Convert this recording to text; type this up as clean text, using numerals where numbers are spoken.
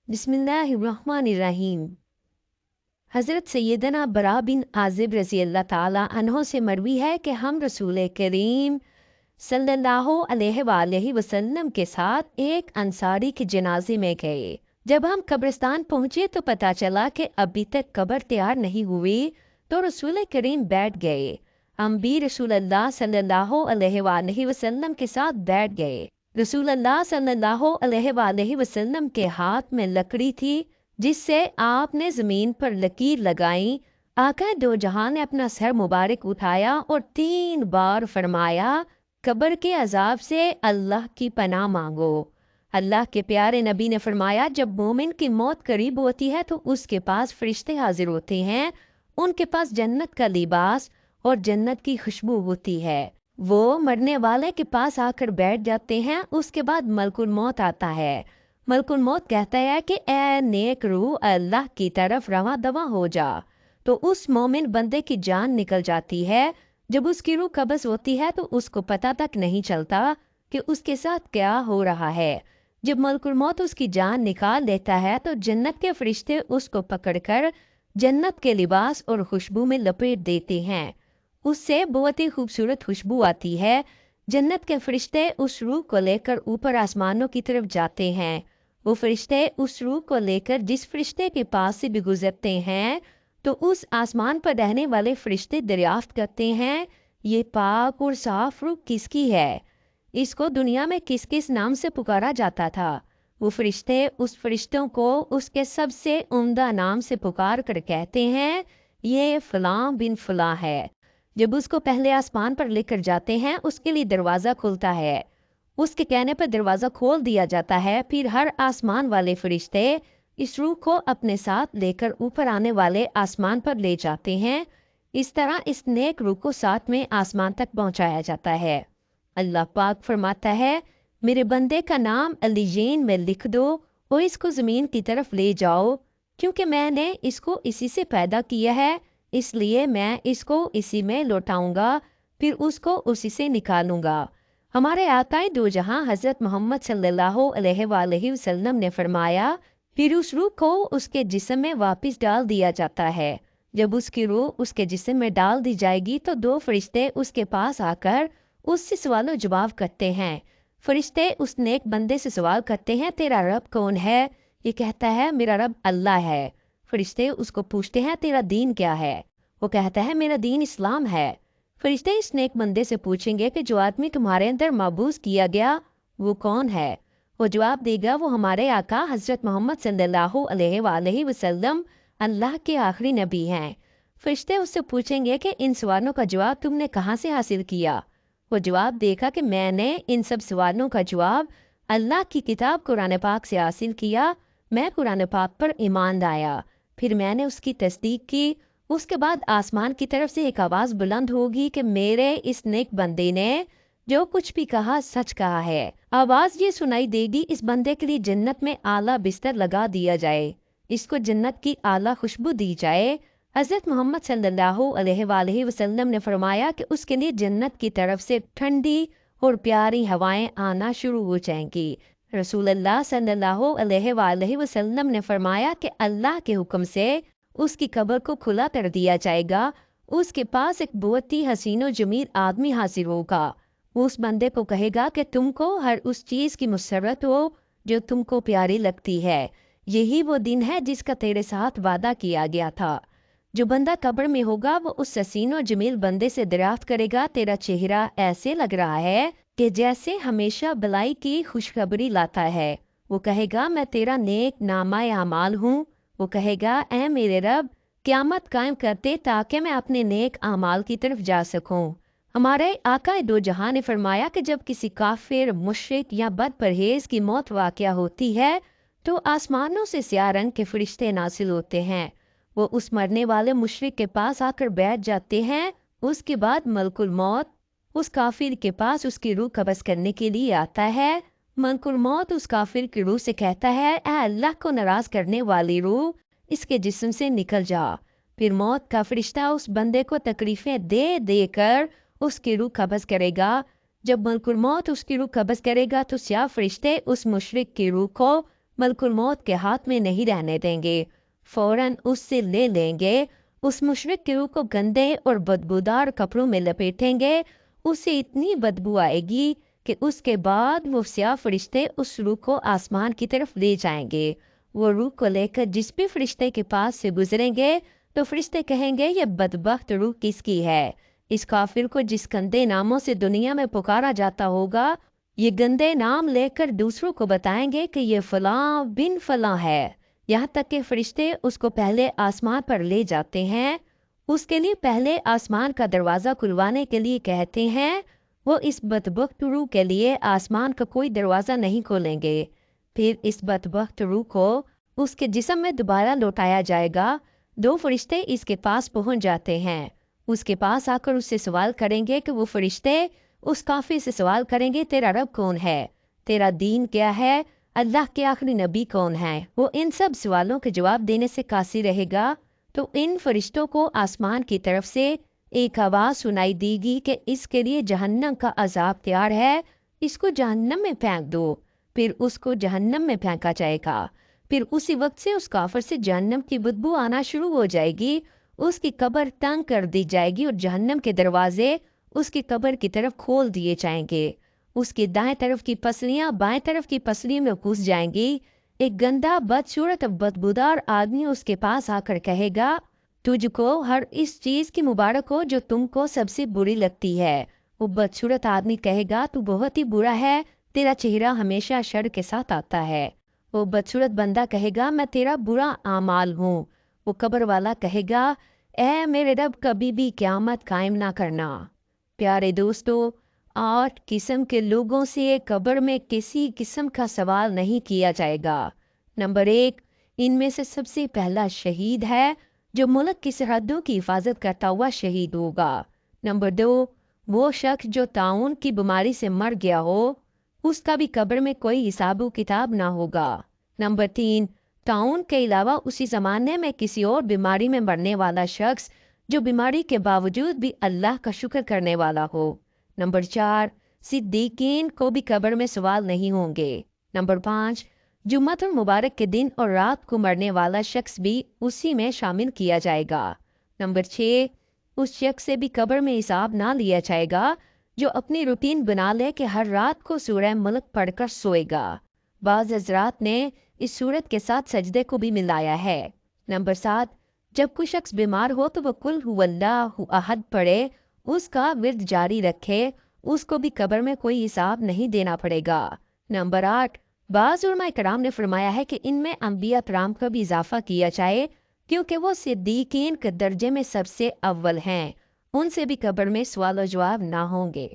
बिस्मिल्लाहिर्रहमानिर्रहीम। हज़रत सैयदना बरा बिन आज़िब रज़ी अल्लाह ताला अन्हो से मरवी है कि हम रसूल करीम सल्लल्लाहु अलैहि वसल्लम के साथ एक अंसारी के जनाजे में गए। जब हम कब्रिस्तान पहुँचे तो पता चला कि अभी तक कब्र तैयार नहीं हुई, तो रसूल करीम बैठ गए। हम भी रसूल अल्लाह सल्लल्लाहु अलैहि वसल्लम के साथ बैठ गए। रसूल अल्लाह सल्लल्लाहु अलैहि वसल्लम के हाथ में लकड़ी थी जिससे आपने ज़मीन पर लकीर लगाई। आका दो जहां ने अपना सर मुबारक उठाया और 3 बार फरमाया, कब्र के अजाब से अल्लाह की पनाह मांगो। अल्लाह के प्यारे नबी ने फरमाया, जब मोमिन की मौत करीब होती है तो उसके पास फरिश्ते हाजिर होते हैं। उनके पास जन्नत का लिबास और जन्नत की खुशबू होती है। वो मरने वाले के पास आकर बैठ जाते हैं। उसके बाद मलकुल मौत आता है। मलकुल मौत कहता है कि ए नेक रूह, अल्लाह की तरफ रवा दवा हो जा। तो उस मोमिन बंदे की जान निकल जाती है। जब उसकी रूह कब्ज़ होती है तो उसको पता तक नहीं चलता कि उसके साथ क्या हो रहा है। जब मलकुल मौत उसकी जान निकाल लेता है तो जन्नत के फरिश्ते उसको पकड़कर जन्नत के लिबास और खुशबू में लपेट देते हैं। उससे बहुत ही खूबसूरत खुशबू आती है। जन्नत के फरिश्ते उस रूह को लेकर ऊपर आसमानों की तरफ जाते हैं। वो फरिश्ते उस रूह को लेकर जिस फरिश्ते के पास से भी गुजरते हैं तो उस आसमान पर रहने वाले फरिश्ते दरियाफ्त करते हैं, ये पाक और साफ रूह किसकी है, इसको दुनिया में किस किस नाम से पुकारा जाता था। वो फरिश्ते उस फरिश्तों को उसके सबसे उम्दा नाम से पुकार कर कहते हैं, ये फलां बिन फलां है। जब उसको पहले आसमान पर लेकर जाते हैं उसके लिए दरवाज़ा खुलता है। उसके कहने पर दरवाज़ा खोल दिया जाता है। फिर हर आसमान वाले फरिश्ते इस रूह को अपने साथ लेकर ऊपर आने वाले आसमान पर ले जाते हैं। इस तरह इस नेक रूह को साथ में आसमान तक पहुंचाया जाता है। अल्लाह पाक फरमाता है, मेरे बंदे का नाम अलीजीन में लिख दो और इसको ज़मीन की तरफ ले जाओ, क्योंकि मैंने इसको इसी से पैदा किया है, इसलिए मैं इसको इसी में लौटाऊंगा, फिर उसको उसी से निकालूंगा। हमारे आकाए दो जहां हज़रत मोहम्मद सल्लल्लाहु अलैहि वसल्लम ने फरमाया, फिर उस रूह को उसके जिस्म में वापस डाल दिया जाता है। जब उसकी रूह उसके जिस्म में डाल दी जाएगी तो 2 फरिश्ते उसके पास आकर उससे सवाल जवाब करते हैं। फरिश्ते उस नेक बंदे से सवाल करते हैं, तेरा रब कौन है? ये कहता है, मेरा रब अल्लाह है। फरिश्ते उसको पूछते हैं, तेरा दीन क्या है? वो कहता है, मेरा दीन इस्लाम है। फरिश्ते इस नेक बंदे से पूछेंगे कि जो आदमी तुम्हारे अंदर मबूस किया गया वो कौन है? वो जवाब देगा, वो हमारे आका हज़रत मोहम्मद सल्लल्लाहु अलैहि वसल्लम अल्लाह के आखिरी नबी हैं। फरिश्ते उससे पूछेंगे कि इन सवालों का जवाब तुमने कहाँ से हासिल किया? वो जवाब देगा कि मैंने इन सब सवालों का जवाब अल्लाह की किताब कुरान पाक से हासिल किया। मैं कुरान पाक पर ईमान लाया, फिर मैंने उसकी तस्दीक की। उसके बाद आसमान की तरफ से एक आवाज़ बुलंद होगी कि मेरे इस नेक बंदे ने जो कुछ भी कहा सच कहा है। आवाज़ ये सुनाई देगी, इस बंदे के लिए जन्नत में आला बिस्तर लगा दिया जाए, इसको जन्नत की आला खुशबू दी जाए। हज़रत मोहम्मद सल्लल्लाहु अलैहि वसल्लम ने फरमाया कि उसके लिए जन्नत की तरफ से ठंडी और प्यारी हवाएं आना शुरू हो जाएंगी। रसूलुल्लाह सल्लल्लाहु अलैहि वसल्लम ने फरमाया कि अल्लाह के हुक्म से उसकी कब्र को खुला कर दिया जाएगा। उसके पास एक बहुत ही हसीन और जमील आदमी हाजिर होगा। वो उस बंदे को कहेगा कि तुमको हर उस चीज़ की मुसर्रत हो जो तुमको प्यारी लगती है। यही वो दिन है जिसका तेरे साथ वादा किया गया था। जो बंदा कब्र में होगा वो उस हसीन और जमील बंदे से दरियाफ्त करेगा, तेरा चेहरा ऐसे लग रहा है कि जैसे हमेशा भलाई की खुशखबरी लाता है। वो कहेगा, मैं तेरा नेक नामा अमाल हूँ। वो कहेगा, ऐ मेरे रब, क़यामत कायम करते ताकि मैं अपने नेक अमाल की तरफ जा सकूं। हमारे आका दो जहां ने फरमाया कि जब किसी काफिर, मुशरिक या बद परहेज की मौत वाक़या होती है तो आसमानों से स्याह रंग के फरिश्ते नासिल होते हैं। वो उस मरने वाले मुशरिक के पास आकर बैठ जाते हैं। उसके बाद मलकुल मौत उस काफिर के पास उसकी रूह कब्ज़ करने के लिए आता है। मलकुल मौत उस काफिर की रूह से कहता है, ऐ अल्लाह को नाराज़ करने वाली रूह, इसके जिस्म से निकल जा। फिर मौत का फरिश्ता उस बंदे को तकलीफ़ें दे देकर उसकी रूह कब्ज़ करेगा। जब मलकुल मौत उसकी रूह कब्ज़ करेगा तो स्याह फरिश्ते उस मुशरिक की रूह को मलकुल मौत के हाथ में नहीं रहने देंगे, फौरन उससे ले लेंगे। उस मुशरिक की रूह को गंदे और बदबूदार कपड़ों में लपेटेंगे। उसे इतनी बदबू आएगी कि उसके बाद वो स्याह फरिश्ते उस रूह को आसमान की तरफ ले जाएंगे। वो रूह को लेकर जिस भी फरिश्ते के पास से गुजरेंगे तो फरिश्ते कहेंगे ये बदबख्त रूह किसकी है। इस काफिर को जिस गंदे नामों से दुनिया में पुकारा जाता होगा, ये गंदे नाम लेकर दूसरों को बताएंगे कि ये फलां बिन फलां है। यहाँ तक कि फरिश्ते उसको पहले आसमान पर ले जाते हैं। उसके लिए पहले आसमान का दरवाज़ा खुलवाने के लिए कहते हैं। वो इस बदबख्त रूह के लिए आसमान का कोई दरवाज़ा नहीं खोलेंगे। फिर इस बदबख्त रूह को उसके जिस्म में दोबारा लौटाया जाएगा। दो फरिश्ते इसके पास पहुंच जाते हैं। उसके पास आकर उससे सवाल करेंगे कि वो फरिश्ते उस काफिर से सवाल करेंगे, तेरा रब कौन है, तेरा दीन क्या है, अल्लाह के आखिरी नबी कौन है। वो इन सब सवालों के जवाब देने से कासी रहेगा तो इन फरिश्तों को आसमान की तरफ से एक आवाज़ सुनाई देगी कि इसके लिए जहन्नम का अजाब तैयार है, इसको जहन्नम में फेंक दो। फिर उसको जहन्नम में फेंका जाएगा। फिर उसी वक्त से उस काफिर से जहन्नम की बदबू आना शुरू हो जाएगी। उसकी कब्र तंग कर दी जाएगी और जहन्नम के दरवाजे उसकी कब्र की तरफ खोल दिए जाएंगे। उसकी दाएं तरफ की पसलियां बाएं तरफ की पसली में घुस जाएंगी। एक गंदा बदसूरत और बदबूदार आदमी उसके पास आकर कहेगा, तुझको हर इस चीज की मुबारक हो जो तुमको सबसे बुरी लगती है। वो बदसूरत आदमी कहेगा, तू बहुत ही बुरा है, तेरा चेहरा हमेशा शर के साथ आता है। वो बदसूरत बंदा कहेगा, मैं तेरा बुरा आमाल हूँ। वो कब्र वाला कहेगा, ए मेरे रब कभी भी क़यामत कायम ना करना। प्यारे दोस्तों, 8 किस्म के लोगों से कब्र में किसी किस्म का सवाल नहीं किया जाएगा। नंबर 1, इनमें से सबसे पहला शहीद है जो मुल्क की सरहदों की हिफाजत करता हुआ शहीद होगा। नंबर 2, वो शख्स जो ताउन की बीमारी से मर गया हो, उसका भी कब्र में कोई हिसाब किताब ना होगा। नंबर 3, ताउन के अलावा उसी ज़माने में किसी और बीमारी में मरने वाला शख्स जो बीमारी के बावजूद भी अल्लाह का शुक्र करने वाला हो। नंबर 4, सिद्दीकीन को भी कब्र में सवाल नहीं होंगे। नंबर 5, जुम्मतुल मुबारक के दिन और रात को मरने वाला शख्स भी उसी में शामिल किया जाएगा। नंबर 6, उस शख्स से भी कब्र में हिसाब ना लिया जाएगा जो अपनी रूटीन बना ले कि हर रात को सूरह मुल्क पढ़कर सोएगा। बाज़ हज़रात ने इस सूरत के साथ सजदे को भी मिलाया है। नंबर 7, जब कोई शख्स बीमार हो तो वह कुल हुवल्लाहु अहद पढ़े, उसका विर्द जारी रखे, उसको भी कब्र में कोई हिसाब नहीं देना पड़ेगा। नंबर 8, बाज़ उलमा कराम ने फरमाया है कि इनमें अंबिया कराम का भी इजाफा किया जाए क्योंकि वो सिद्दीकीन के दर्जे में सबसे अव्वल हैं। उनसे भी कब्र में सवाल और जवाब ना होंगे।